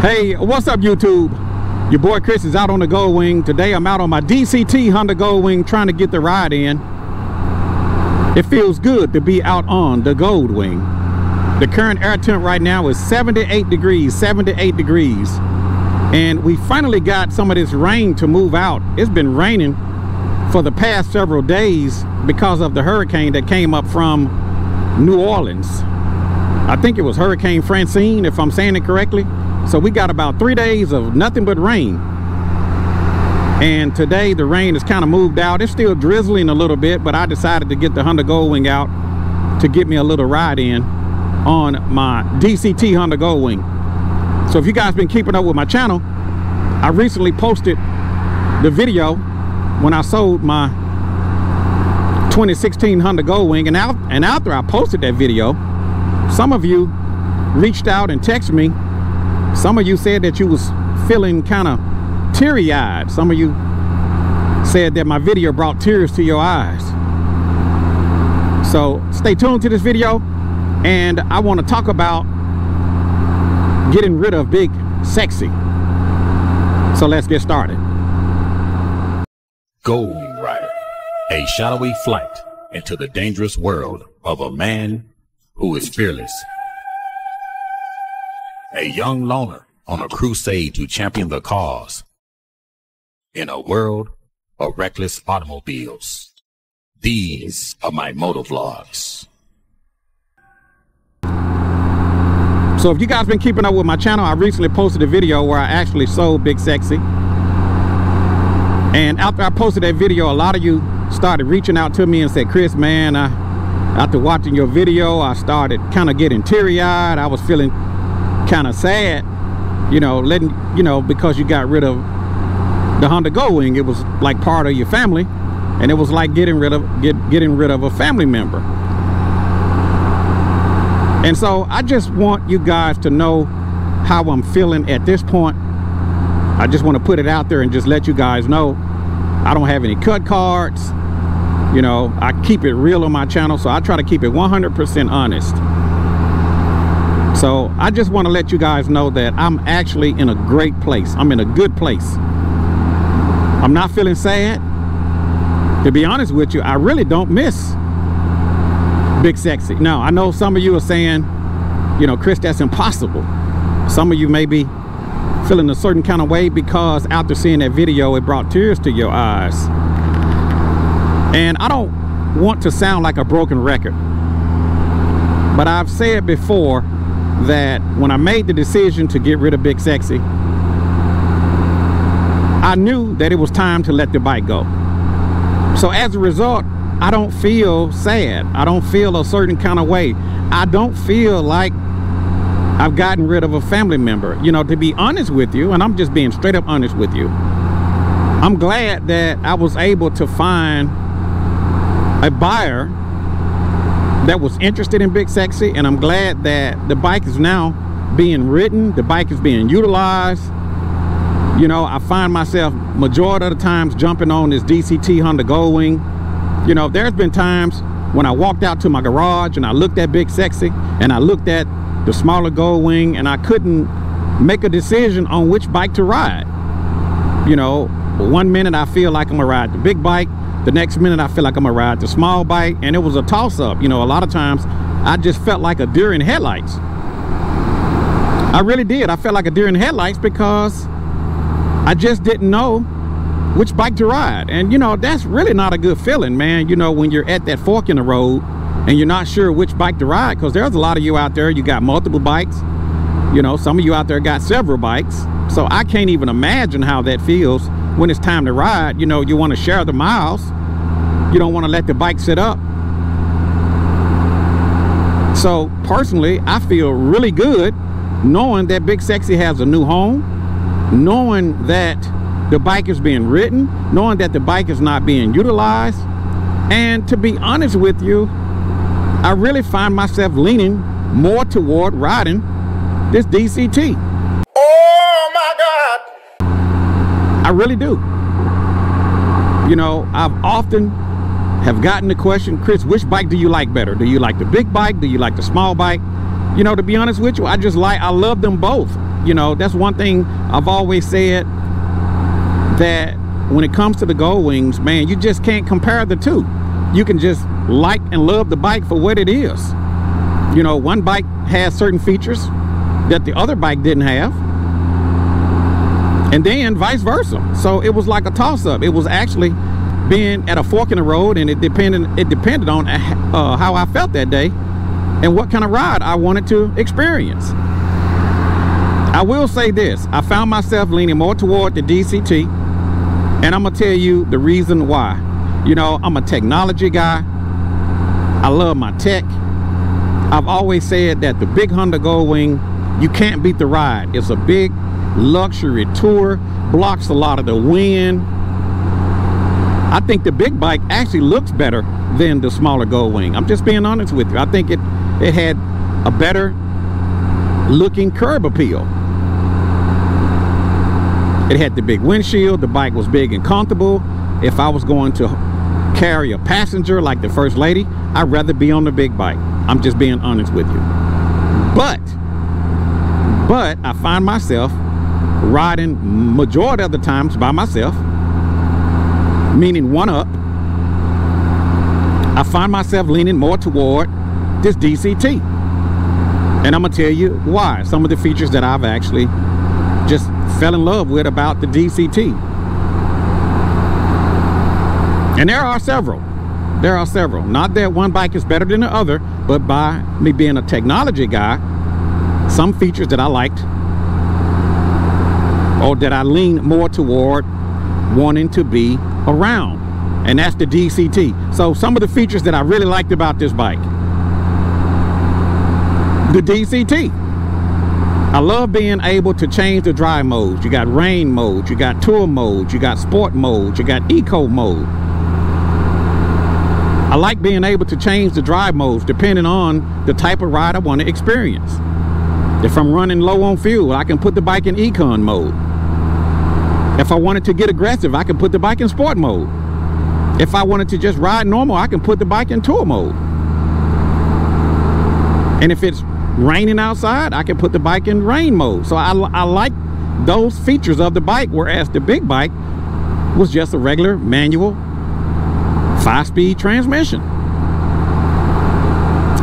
Hey, what's up YouTube? Your boy Chris is out on the Goldwing. Today I'm out on my DCT Honda Goldwing trying to get the ride in. It feels good to be out on the Goldwing. The current air temp right now is 78 degrees. And we finally got some of this rain to move out. It's been raining for the past several days because of the hurricane that came up from New Orleans. I think it was Hurricane Francine, if I'm saying it correctly. So we got about 3 days of nothing but rain. And today the rain has kind of moved out. It's still drizzling a little bit, but I decided to get the Honda Goldwing out to get me a little ride in on my DCT Honda Goldwing. So if you guys been keeping up with my channel, I recently posted the video when I sold my 2016 Honda Goldwing, and after I posted that video, some of you reached out and texted me. Some of you said that you was feeling kind of teary-eyed. Some of you said that my video brought tears to your eyes. So stay tuned to this video, and I want to talk about getting rid of Big Sexy. So let's get started. Goldwing Rider, a shadowy flight into the dangerous world of a man who is fearless. A young loner on a crusade to champion the cause in a world of reckless automobiles. These are my motovlogs. So if you guys been keeping up with my channel, I recently posted a video where I actually sold Big Sexy. And after I posted that video, a lot of you started reaching out to me and said, Chris, man, after watching your video, I started kind of getting teary-eyed. I was feeling kind of sad, because you got rid of the Honda Goldwing. It was like part of your family, and it was like getting rid of a family member. And so I just want you guys to know how I'm feeling at this point. I just want to put it out there and just let you guys know I don't have any cut cards. I keep it real on my channel, so I try to keep it 100% honest. So I just want to let you guys know that I'm actually in a great place. I'm in a good place. I'm not feeling sad. To be honest with you, I really don't miss Big Sexy. Now, I know some of you are saying, Chris, that's impossible. Some of you may be feeling a certain kind of way because after seeing that video, it brought tears to your eyes. And I don't want to sound like a broken record, but I've said before that when I made the decision to get rid of Big Sexy, I knew that it was time to let the bike go. So as a result, I don't feel sad. I don't feel a certain kind of way. I don't feel like I've gotten rid of a family member. To be honest with you, and I'm just being straight up honest with you, I'm glad that I was able to find a buyer that was interested in Big Sexy, and I'm glad that the bike is now being ridden, the bike is being utilized. I find myself majority of the times jumping on this DCT Honda Goldwing. There's been times when I walked out to my garage and I looked at Big Sexy and I looked at the smaller Goldwing, and I couldn't make a decision on which bike to ride. 1 minute I feel like I'm gonna ride the big bike, the next minute I feel like I'm gonna ride the small bike, and it was a toss-up. A lot of times I just felt like a deer in headlights. I really did. I felt like a deer in headlights because I just didn't know which bike to ride. And that's really not a good feeling, man. When you're at that fork in the road and you're not sure which bike to ride, because there's a lot of you out there, you got multiple bikes. Some of you out there got several bikes. So I can't even imagine how that feels when it's time to ride. You want to share the miles. You don't want to let the bike sit up. So personally, I feel really good knowing that Big Sexy has a new home, knowing that the bike is being ridden, knowing that the bike is not being utilized. And to be honest with you, I really find myself leaning more toward riding this DCT. Oh my God! I really do. I've often have gotten the question, Chris, which bike do you like better? Do you like the big bike? Do you like the small bike? To be honest with you, I love them both. You know, that's one thing I've always said, that when it comes to the Goldwings, man, you just can't compare the two. You can just like and love the bike for what it is. You know, one bike has certain features that the other bike didn't have, and then vice versa. So it was like a toss-up. It was actually being at a fork in the road, and it depended on how I felt that day and what kind of ride I wanted to experience. I will say this, I found myself leaning more toward the DCT, and I'm gonna tell you the reason why. You know, I'm a technology guy. I love my tech. I've always said that the big Honda Goldwing, you can't beat the ride. It's a big luxury tour, blocks a lot of the wind. I think the big bike actually looks better than the smaller Goldwing. I'm just being honest with you. I think it had a better looking curb appeal. It had the big windshield. The bike was big and comfortable. If I was going to carry a passenger like the First Lady, I'd rather be on the big bike. I'm just being honest with you. But I find myself riding majority of the times by myself, meaning one up. I find myself leaning more toward this DCT, and I'm gonna tell you why. Some of the features that I've actually just fell in love with about the DCT, and there are several. Not that one bike is better than the other, but by me being a technology guy, some features that I liked, or that I lean more toward wanting to be around, and that's the DCT. So some of the features that I really liked about this bike, the DCT. I love being able to change the drive modes. You got rain mode, you got tour mode, you got sport mode, you got eco mode. I like being able to change the drive modes depending on the type of ride I want to experience. If I'm running low on fuel, I can put the bike in econ mode. If I wanted to get aggressive, I can put the bike in sport mode. If I wanted to just ride normal, I can put the bike in tour mode. And if it's raining outside, I can put the bike in rain mode. So I like those features of the bike, whereas the big bike was just a regular manual 5-speed transmission.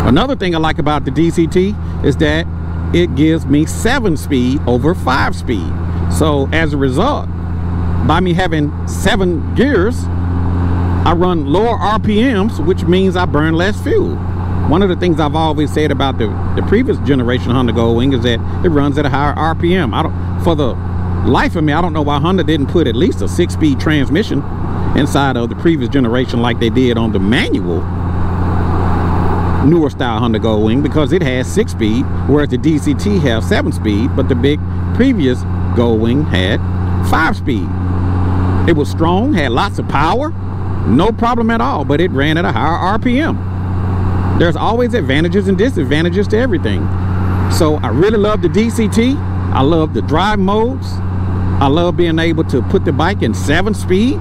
Another thing I like about the DCT is that it gives me 7-speed over 5-speed. So as a result, by me having 7 gears, I run lower RPMs, which means I burn less fuel. One of the things I've always said about the previous generation Honda Goldwing is that it runs at a higher RPM. For the life of me, I don't know why Honda didn't put at least a 6-speed transmission inside of the previous generation like they did on the manual newer style Honda Goldwing, because it has 6-speed, whereas the DCT has 7-speed, but the big previous Goldwing had 5-speed. It was strong, had lots of power, no problem at all, but it ran at a higher RPM. There's always advantages and disadvantages to everything. So I really love the DCT. I love the drive modes. I love being able to put the bike in 7-speed.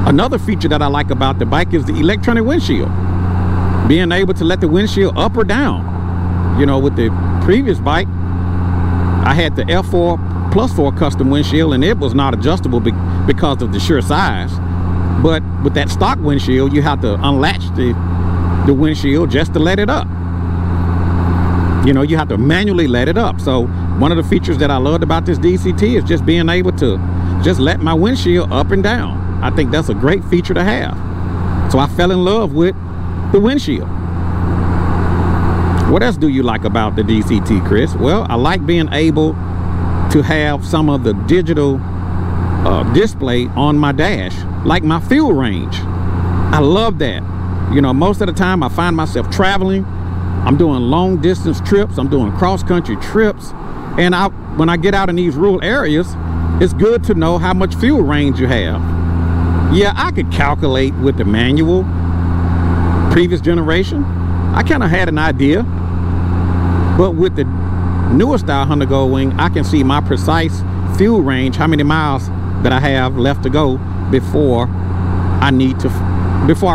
Another feature that I like about the bike is the electronic windshield. Being able to let the windshield up or down. You know, with the previous bike, I had the F4+4 custom windshield, and it was not adjustable because of the sheer size. But with that stock windshield, you have to unlatch the windshield just to let it up. You know, you have to manually let it up. So one of the features that I loved about this DCT is just being able to just let my windshield up and down. I think that's a great feature to have. So I fell in love with the windshield. What else do you like about the DCT, Chris? Well, I like being able to have some of the digital display on my dash, like my fuel range. I love that. You know, most of the time I find myself traveling. I'm doing long distance trips. I'm doing cross country trips. And when I get out in these rural areas, it's good to know how much fuel range you have. Yeah, I could calculate with the manual previous generation. I kind of had an idea. But with the newer style Honda Goldwing, I can see my precise fuel range, how many miles that I have left to go before I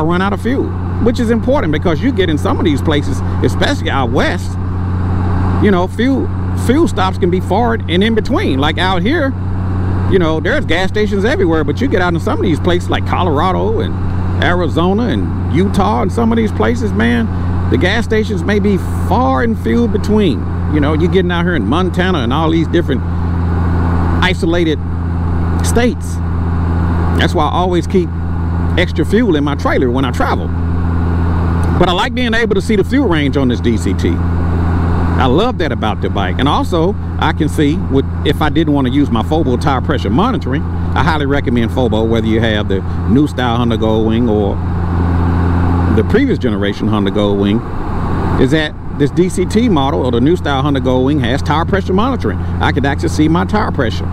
run out of fuel. Which is important, because you get in some of these places, especially out west, you know, fuel fuel stops can be far and in between. Like out here, you know, there's gas stations everywhere, but you get out in some of these places like Colorado and Arizona and Utah and some of these places, man, the gas stations may be far and few between. You know, you're getting out here in Montana and all these different isolated states. That's why I always keep extra fuel in my trailer when I travel. But I like being able to see the fuel range on this DCT. I love that about the bike. And also, I can see if I didn't want to use my Fobo tire pressure monitoring. I highly recommend Fobo, whether you have the new style Honda Goldwing or the previous generation Honda Goldwing, is that this DCT model or the new style Honda Goldwing has tire pressure monitoring. I could actually see my tire pressure.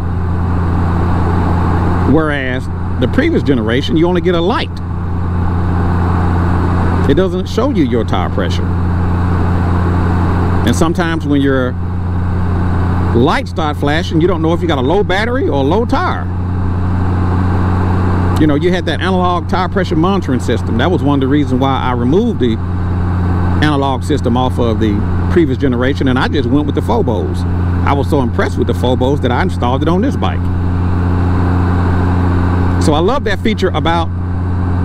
Whereas the previous generation, you only get a light. It doesn't show you your tire pressure. And sometimes when your lights start flashing, you don't know if you got a low battery or a low tire. You know, you had that analog tire pressure monitoring system. That was one of the reasons why I removed the analog system off of the previous generation, and I just went with the Phobos. I was so impressed with the Phobos that I installed it on this bike. So I love that feature about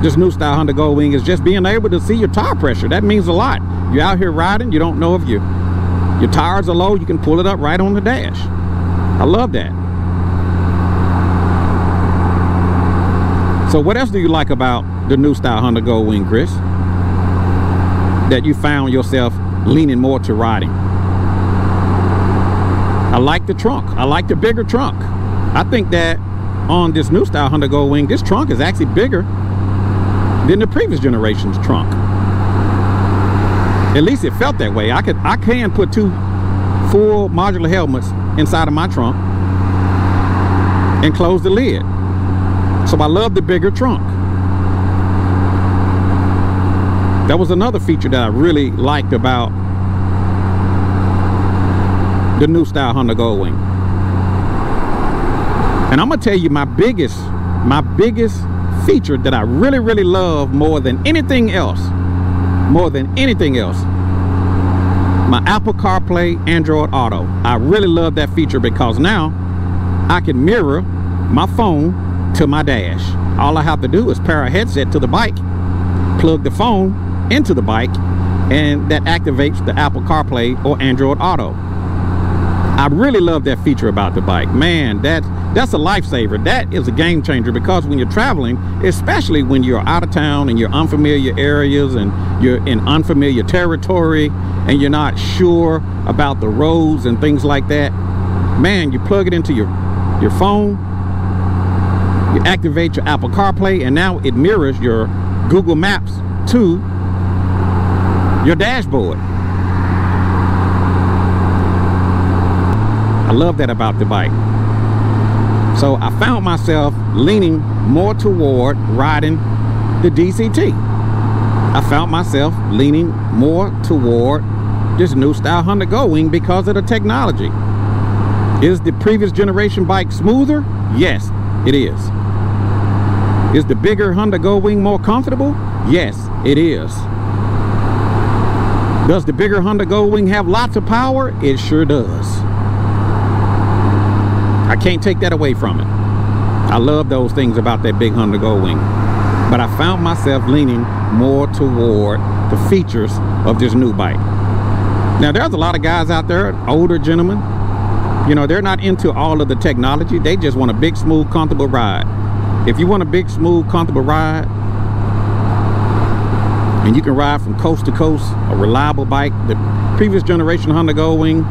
this new style Honda Goldwing, is just being able to see your tire pressure. That means a lot. You're out here riding, you don't know if your tires are low, you can pull it up right on the dash. I love that. So what else do you like about the new style Honda Goldwing, Chris, that you found yourself leaning more to riding? I like the trunk. I like the bigger trunk. I think that on this new style Honda Goldwing, this trunk is actually bigger than the previous generation's trunk. At least it felt that way. I can put 2 full modular helmets inside of my trunk and close the lid. So I love the bigger trunk. That was another feature that I really liked about the new style Honda Goldwing. And I'm gonna tell you my biggest feature that I really love more than anything else, my Apple CarPlay Android Auto. I really love that feature because now I can mirror my phone to my dash. All I have to do is pair a headset to the bike, plug the phone into the bike, and that activates the Apple CarPlay or Android Auto. I really love that feature about the bike. Man, that's a lifesaver. That is a game changer, because when you're traveling, especially when you're out of town and you're unfamiliar areas and you're in unfamiliar territory and you're not sure about the roads and things like that, man, you plug it into your phone, you activate your Apple CarPlay, and now it mirrors your Google Maps to your dashboard. I love that about the bike. So I found myself leaning more toward riding the DCT. I found myself leaning more toward this new style Honda Goldwing because of the technology. Is the previous generation bike smoother? Yes, it is. Is the bigger Honda Goldwing more comfortable? Yes, it is. Does the bigger Honda Goldwing have lots of power? It sure does. I can't take that away from it. I love those things about that big Honda Goldwing. But I found myself leaning more toward the features of this new bike. Now, there's a lot of guys out there, older gentlemen, you know, they're not into all of the technology. They just want a big, smooth, comfortable ride. If you want a big, smooth, comfortable ride, and you can ride from coast to coast, a reliable bike, the previous generation Honda Goldwing,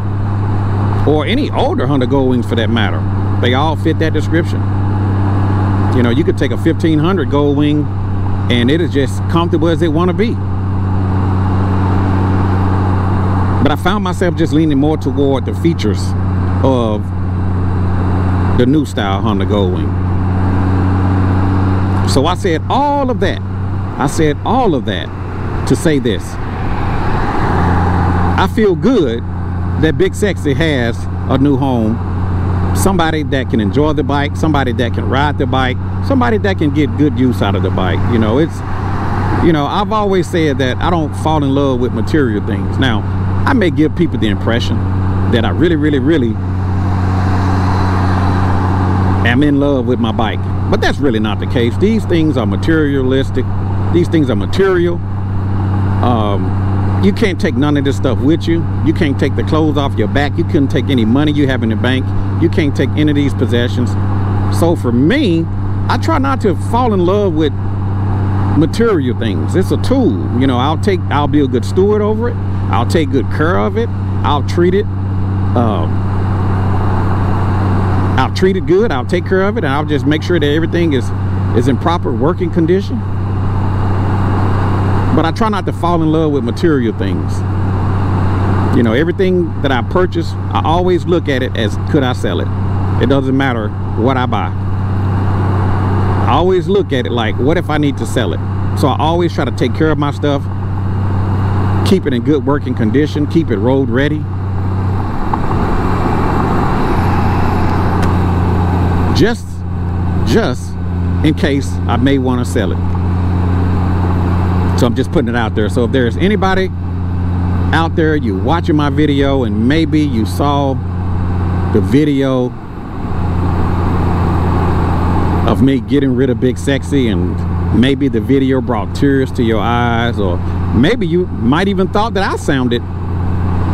or any older Honda Goldwings for that matter, they all fit that description. You know, you could take a 1500 Goldwing and it is just comfortable as it want to be. But I found myself just leaning more toward the features of the new style Honda Goldwing. So I said all of that. I said all of that to say this. I feel good that Big Sexy has a new home. Somebody that can enjoy the bike, somebody that can ride the bike, somebody that can get good use out of the bike. You know, I've always said that I don't fall in love with material things. Now, I may give people the impression that I really, really, really am in love with my bike. But that's really not the case. These things are materialistic. These things are material. You can't take none of this stuff with you. You can't take the clothes off your back. You couldn't take any money you have in the bank. You can't take any of these possessions. So for me, I try not to fall in love with material things. It's a tool. You know, I'll be a good steward over it. I'll take good care of it. I'll treat it good. I'll take care of it, and I'll just make sure that everything is in proper working condition. But I try not to fall in love with material things. You know, everything that I purchase, I always look at it as, could I sell it? It doesn't matter what I buy. I always look at it like, what if I need to sell it? So I always try to take care of my stuff, keep it in good working condition, keep it road ready. Just in case I may want to sell it. So I'm just putting it out there. So if there's anybody out there, you watching my video, and maybe you saw the video of me getting rid of Big Sexy, and maybe the video brought tears to your eyes, or maybe you might even thought that I sounded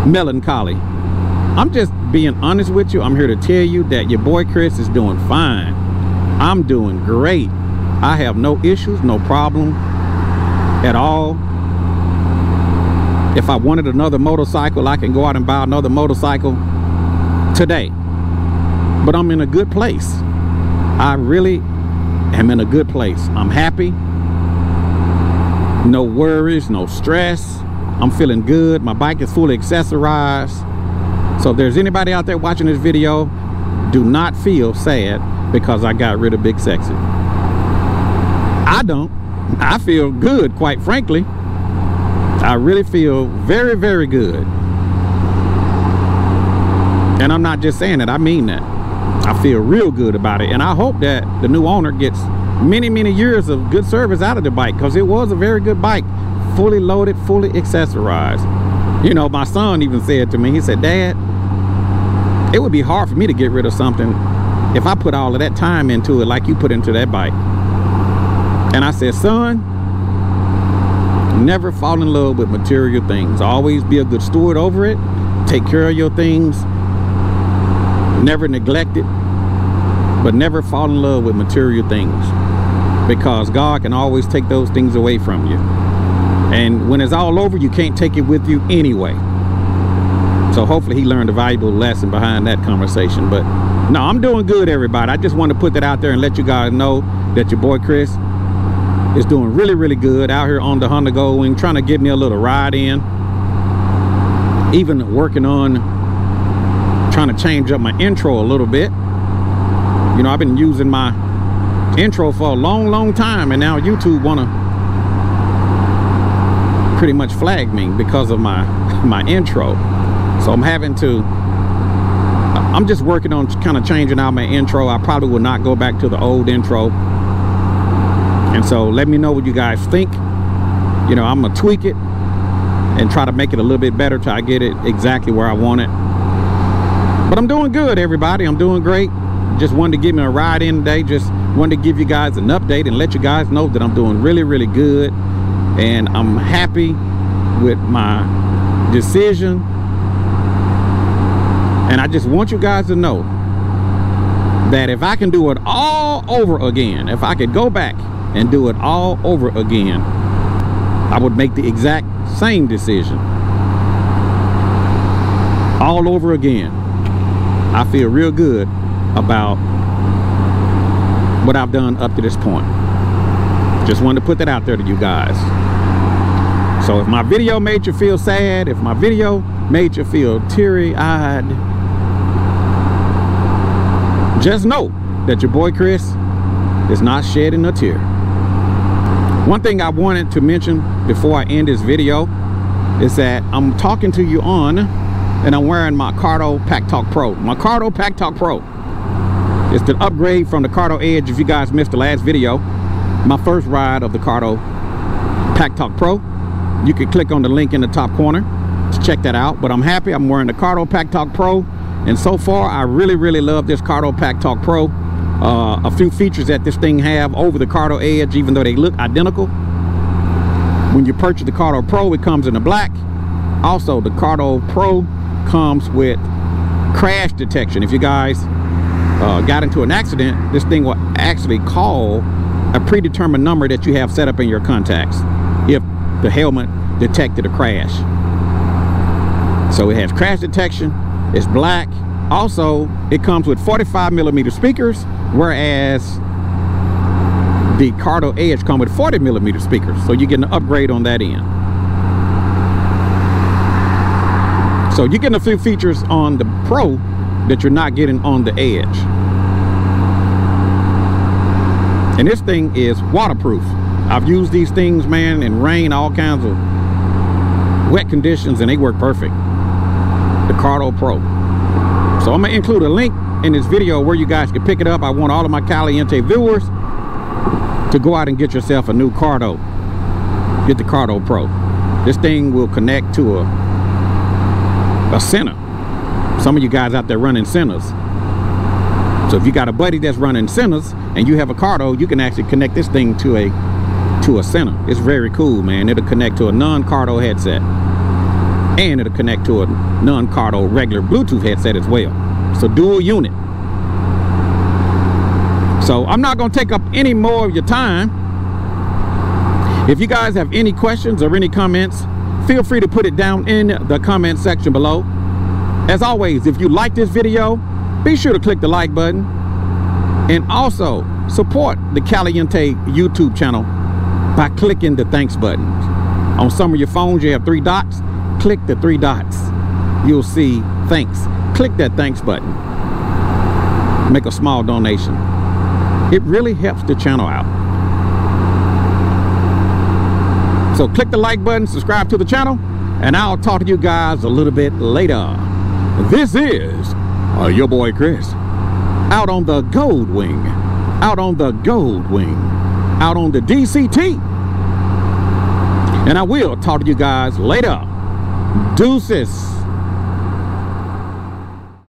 melancholy. I'm just being honest with you. I'm here to tell you that your boy Chris is doing fine. I'm doing great. I have no issues, no problem at all. If I wanted another motorcycle, I can go out and buy another motorcycle today. But I'm in a good place. I really am in a good place. I'm happy. No worries, no stress. I'm feeling good. My bike is fully accessorized. So if there's anybody out there watching this video, do not feel sad because I got rid of Big Sexy. I don't. I feel good, quite frankly. I really feel very, very good. And I'm not just saying it, I mean that. I feel real good about it. And I hope that the new owner gets many, many years of good service out of the bike, because it was a very good bike. Fully loaded, fully accessorized. You know, my son even said to me, he said, Dad, it would be hard for me to get rid of something if I put all of that time into it like you put into that bike. And I said, son, never fall in love with material things. Always be a good steward over it. Take care of your things. Never neglect it. But never fall in love with material things, because God can always take those things away from you. And when it's all over, you can't take it with you anyway. So hopefully he learned a valuable lesson behind that conversation. But no, I'm doing good, everybody. I just want to put that out there and let you guys know that your boy Chris is doing really, really good out here on the Honda Goldwing, trying to get me a little ride in. Even working on trying to change up my intro a little bit. You know, I've been using my intro for a long, long time, and now YouTube wanna pretty much flag me because of my intro. So I'm just working on kind of changing out my intro. I probably will not go back to the old intro. And so let me know what you guys think. You know, I'm gonna tweak it and try to make it a little bit better till I get it exactly where I want it. But I'm doing good, everybody. I'm doing great. Just wanted to give me a ride in today. Just wanted to give you guys an update and let you guys know that I'm doing really, really good. And I'm happy with my decision. And I just want you guys to know that if I can do it all over again, if I could go back and do it all over again, I would make the exact same decision all over again. I feel real good about what I've done up to this point. Just wanted to put that out there to you guys. So if my video made you feel sad, if my video made you feel teary-eyed, just know that your boy Chris is not shedding a tear. One thing I wanted to mention before I end this video is that I'm talking to you on, and I'm wearing my Cardo Pack Talk Pro. My Cardo Pack Talk Pro is the upgrade from the Cardo Edge. If you guys missed the last video, my first ride of the Cardo Pack Talk Pro, you can click on the link in the top corner to check that out. But I'm happy. I'm wearing the Cardo Pack Talk Pro, and so far I really love this Cardo Pack Talk Pro. A few features that this thing have over the Cardo Edge, even though they look identical. When you purchase the Cardo Pro, it comes in the black. Also, the Cardo Pro comes with crash detection. If you guys got into an accident, this thing will actually call a predetermined number that you have set up in your contacts if the helmet detected a crash. So it has crash detection. It's black. Also, it comes with 45mm speakers, whereas the Cardo Edge comes with 40mm speakers. So you get an upgrade on that end. So you're getting a few features on the Pro that you're not getting on the Edge. And this thing is waterproof. I've used these things, man, in rain, all kinds of wet conditions, and they work perfect. The Cardo Pro. So I'm gonna include a link in this video where you guys can pick it up. I want all of my Caliente viewers to go out and get yourself a new Cardo. Get the Cardo Pro. This thing will connect to a center. Some of you guys out there running centers. So if you got a buddy that's running centers and you have a Cardo, you can actually connect this thing to a center. It's very cool, man. It'll connect to a non-Cardo headset. And it'll connect to a non-Cardo regular Bluetooth headset as well. So dual unit. So I'm not going to take up any more of your time. If you guys have any questions or any comments, feel free to put it down in the comment section below. As always, if you like this video, be sure to click the like button. And also support the Caliente YouTube channel by clicking the thanks button. On some of your phones, you have 3 dots. Click the 3 dots. You'll see thanks. Click that thanks button. Make a small donation. It really helps the channel out. So click the like button, subscribe to the channel, and I'll talk to you guys a little bit later. This is your boy Chris, out on the Goldwing, out on the Goldwing, out on the DCT. And I will talk to you guys later. Deuces.